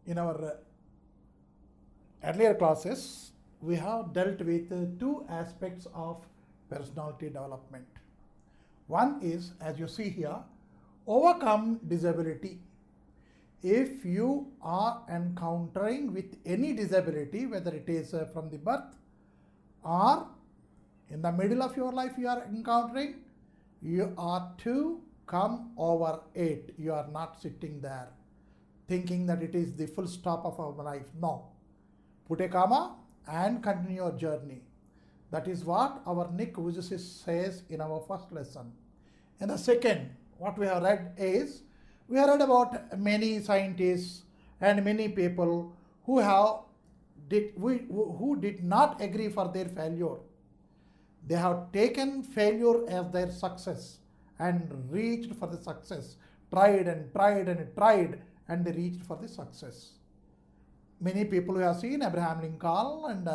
In our earlier classes, we have dealt with two aspects of personality development. One is, as you see here, overcome disability. If you are encountering with any disability, whether it is from the birth or in the middle of your life you are encountering, you are to come over it. You are not sitting there thinking that it is the full stop of our life. No. Put a comma and continue your journey. That is what our Nick Vujicic says in our first lesson. And the second, what we have read is, we have read about many scientists and many people who did not agree for their failure. They have taken failure as their success and reached for the success. Tried and tried and tried, and they reached for the success. Many people we have seen, Abraham Lincoln and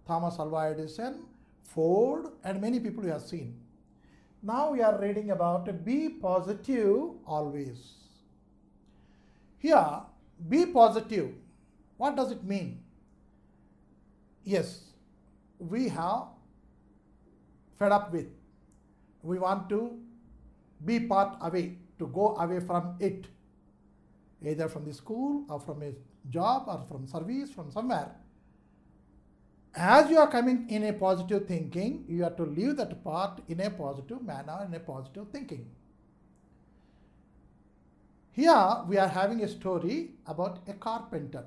Thomas Alva Edison, Ford, and many people we have seen. Now we are reading about be positive always. Here, be positive. What does it mean? Yes, we have fed up with. We want to be part away, to go away from it, either from the school or from a job or from service, from somewhere. As you are coming in a positive thinking, you have to leave that part in a positive manner, in a positive thinking. Here we are having a story about a carpenter.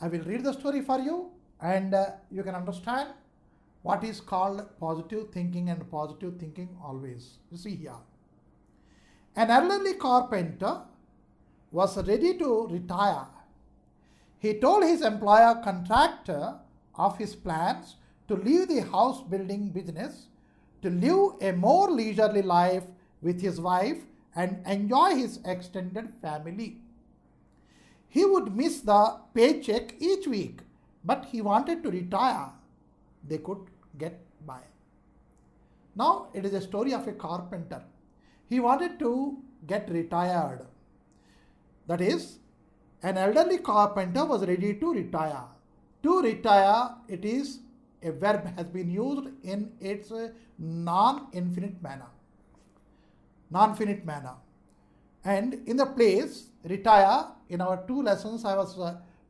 I will read the story for you and you can understand what is called positive thinking and positive thinking always. You see here. An elderly carpenter was ready to retire. He told his employer contractor of his plans to leave the house building business, to live a more leisurely life with his wife and enjoy his extended family. He would miss the paycheck each week, but he wanted to retire. They could get by. Now it is a story of a carpenter. He wanted to get retired. That is, an elderly carpenter was ready to retire. To retire, it is a verb has been used in its non-infinite manner. Non-finite manner. And in the place, retire, in our two lessons, I was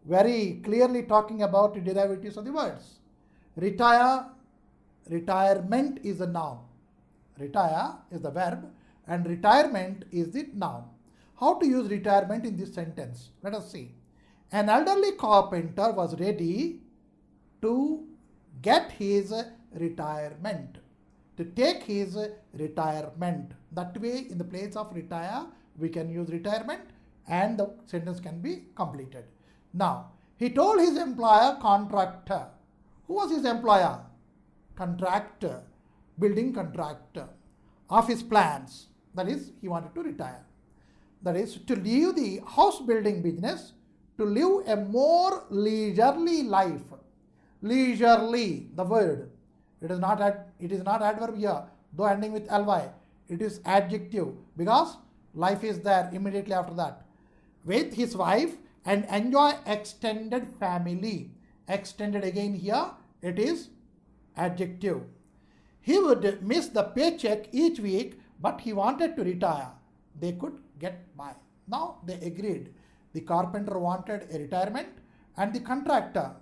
very clearly talking about the derivatives of the words. Retire, retirement is a noun. Retire is the verb and retirement is the noun. How to use retirement in this sentence? Let us see. An elderly carpenter was ready to get his retirement, to take his retirement. That way, in the place of retire, we can use retirement and the sentence can be completed. Now, he told his employer contractor. Who was his employer? Contractor, building contractor, of his plans. That is, he wanted to retire. That is, to leave the house building business, to live a more leisurely life. Leisurely, the word. It is not adverb here, though ending with ly. It is adjective because life is there immediately after that. With his wife and enjoy extended family. Extended again here, it is adjective. He would miss the paycheck each week, but he wanted to retire. They could get by. Now they agreed. The carpenter wanted a retirement and the contractor,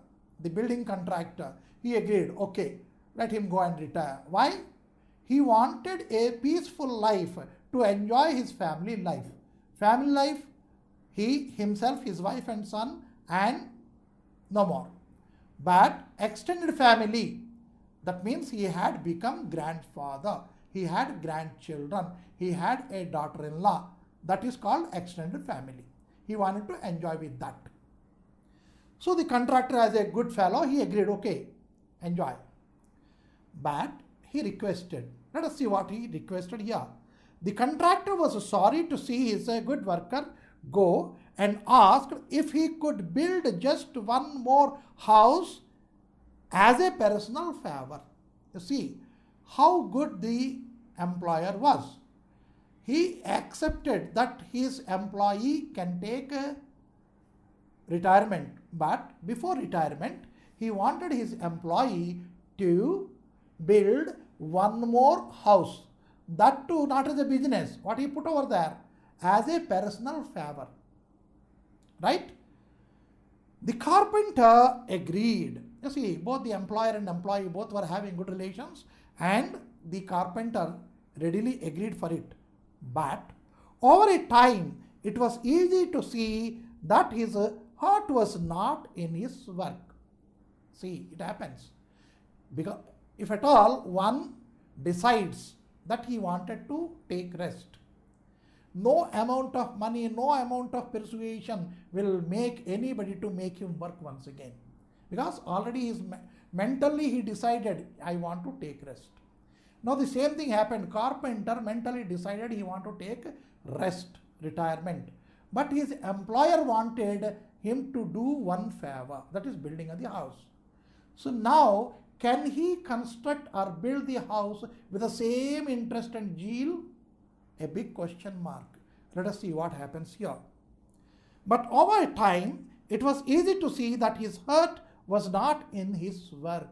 the building contractor, he agreed, okay, let him go and retire. Why? He wanted a peaceful life to enjoy his family life. Family life, he, himself, his wife and son, and no more. But extended family, that means he had become grandfather. He had grandchildren. He had a daughter-in-law. That is called extended family. He wanted to enjoy with that. So the contractor, as a good fellow, he agreed, okay, enjoy. But he requested. Let us see what he requested here. The contractor was sorry to see his good worker go and asked if he could build just one more house as a personal favor. You see how good the employer was. He accepted that his employee can take retirement. But before retirement, he wanted his employee to build one more house. That too not as a business. What he put over there? As a personal favor. Right? The carpenter agreed. You see, both the employer and employee both were having good relations, and the carpenter readily agreed for it. But over a time, it was easy to see that his heart was not in his work. See, it happens. Because if at all one decides that he wanted to take rest, no amount of money, no amount of persuasion will make anybody to make him work once again. Because already mentally he decided, I want to take rest. Now the same thing happened. Carpenter mentally decided he want to take rest, retirement. But his employer wanted him to do one favor, that is building of the house. So now, can he construct or build the house with the same interest and zeal? A big question mark. Let us see what happens here. But over time, it was easy to see that his heart was not in his work.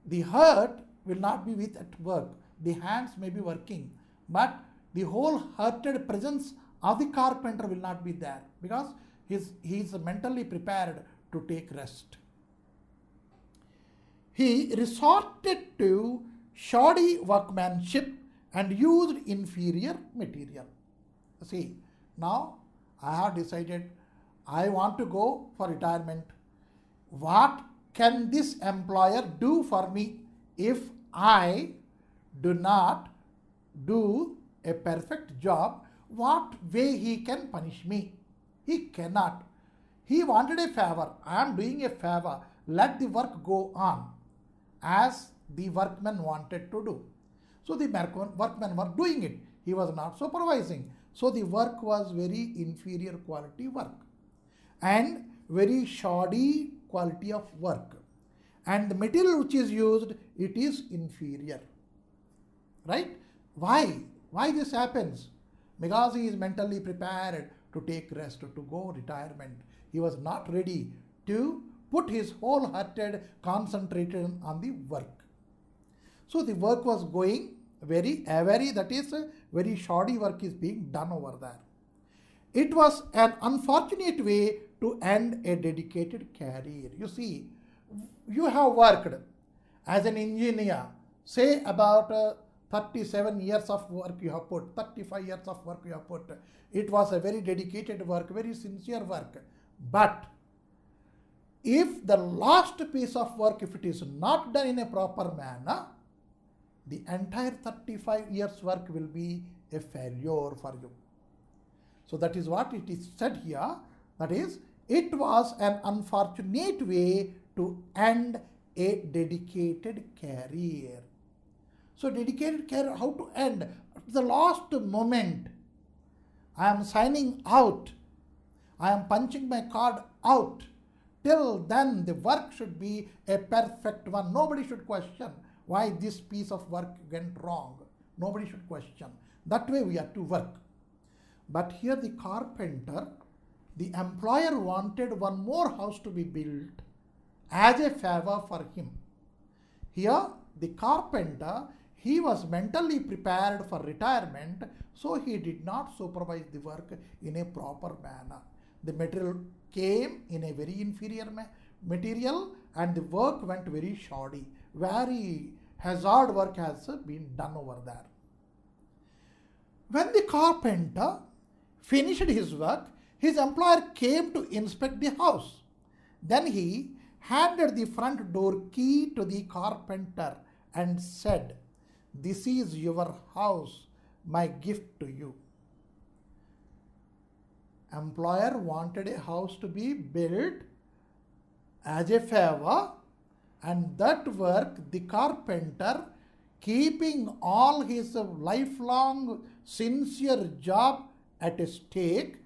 The heart will not be with at work. The hands may be working, but the whole-hearted presence of the carpenter will not be there, because he is mentally prepared to take rest. He resorted to shoddy workmanship and used inferior material. See, now I have decided I want to go for retirement. What can this employer do for me if I do not do a perfect job? What way he can punish me? He cannot. He wanted a favor. I am doing a favor. Let the work go on as the workmen wanted to do. So the workmen were doing it. He was not supervising. So the work was very inferior quality work and very shoddy quality of work. And the material which is used, it is inferior. Right? Why? Why this happens? Because he is mentally prepared to take rest, to go retirement. He was not ready to put his whole-hearted concentration on the work. So the work was going very shoddy work is being done over there. It was an unfortunate way to end a dedicated career. You see, you have worked as an engineer, say about 37 years of work you have put, 35 years of work you have put. It was a very dedicated work, very sincere work. But if the last piece of work, if it is not done in a proper manner, the entire 35 years work will be a failure for you. So that is what it is said here. That is, it was an unfortunate way to end a dedicated career. So dedicated career, how to end? At the last moment, I am signing out. I am punching my card out. Till then, the work should be a perfect one. Nobody should question why this piece of work went wrong. Nobody should question. That way we have to work. But here the carpenter, the employer wanted one more house to be built as a favor for him. Here the carpenter, he was mentally prepared for retirement, so he did not supervise the work in a proper manner. The material came in a very inferior material and the work went very shoddy. Very hazard work has been done over there. When the carpenter finished his work, his employer came to inspect the house. Then he handed the front door key to the carpenter and said, "This is your house, my gift to you." Employer wanted a house to be built as a favor, and that work the carpenter, keeping all his lifelong sincere job at stake,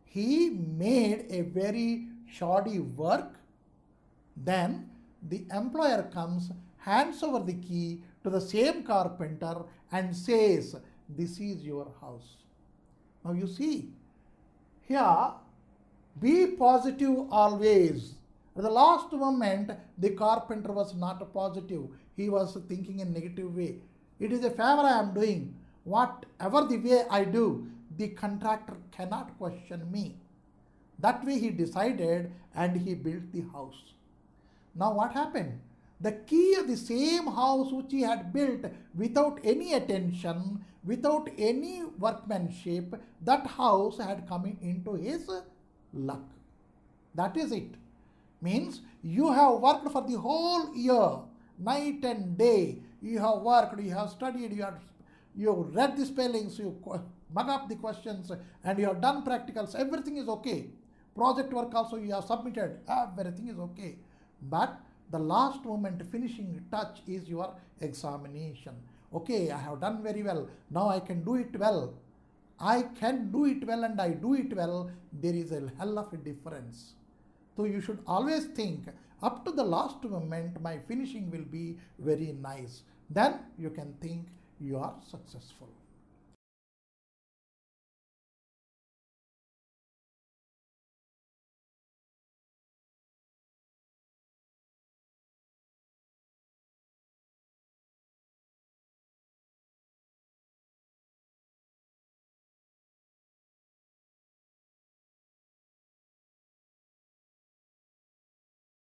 he made a very shoddy work. Then the employer comes, hands over the key to the same carpenter and says, "This is your house." Now you see, here Be positive always. At the last moment, the carpenter was not positive. He was thinking in negative way. It is a favor I am doing. Whatever the way I do, the contractor cannot question me. That way he decided and he built the house. Now what happened? The key of the same house which he had built without any attention, without any workmanship, that house had come into his luck. That is it. Means you have worked for the whole year, night and day. You have worked, you have studied, you have read the spellings, you mug up the questions, and you have done practicals. Everything is okay. Project work also you have submitted. Everything is okay. But the last moment finishing touch is your examination. Okay, I have done very well. Now I can do it well. I can do it well and I do it well. There is a hell of a difference. So you should always think up to the last moment my finishing will be very nice. Then you can think you are successful.